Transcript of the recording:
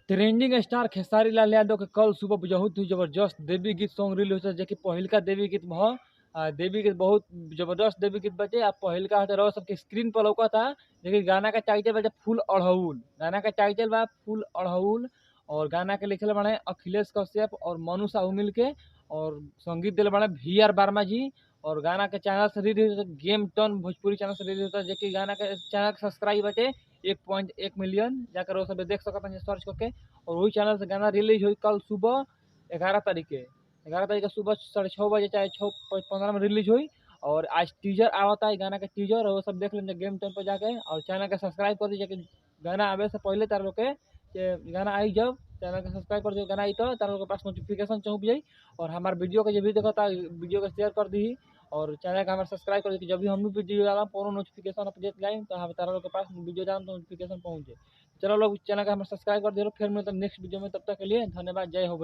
Trending star Khesari Lal Yadav के कल सुबह बहुत ही जबरदस्त देवी गीत सॉन्ग रिलीज होता है, जो पहिलका देवी गीत देवी गीत बहुत जबरदस्त देवी गीत बचे। आप पहिलका होता रहो सबके स्क्रीन पर लौका था। देखिए गाना का टाइटल बचे फूल अड़हुल। गाना का टाइटल बा फूल अड़हुल। और गाना के लिखल बने अखिलेश कश्यप और मनु साहू मिल के। और संगीत दिल बने VR वर्मा जी। और गाना के चैनल से रिलीज होता है गेम टन भोजपुरी चैनल से रिलीज होता है, जो गाना के चैनल के सब्सक्राइब बचे 1.1 मिलियन। जाकर वो सब देख सकते हैं सर्च करके। और वही चैनल से गाना रिलीज हुई कल सुबह 11 तारीख के। 11 तारीख के सुबह 6:30 चाहे 6:15 में रिलीज हुई। और आज टीजर आवता है गाना का टीजर, और वो सब देख लेंगे गेम टाइम पर जाके। और चैनल का सब्सक्राइब कर दीजिए कि गाना आवे से पहले तार लोग के गाना आई जब चैनल का सब्सक्राइब कर दिए गाना आई तो तार लोग के पास नोटिफिकेशन चौंक जाई। और हमारे वीडियो के जो भी देखा था वीडियो को शेयर कर दी। और चैनल का हमारे सब्सक्राइब कर दी कि जब भी हम भी वीडियो डाला पूरा नोटिफिकेशन अपडेट लाइन तो हम तार लोग के पास वीडियो डाल तो नोटिफिकेशन पहुँचे। चलो लोग चैनल का हमें सब्सक्राइब कर दे। फिर मिलते हैं नेक्स्ट वीडियो में, तब तक के लिए धन्यवाद। जय हो।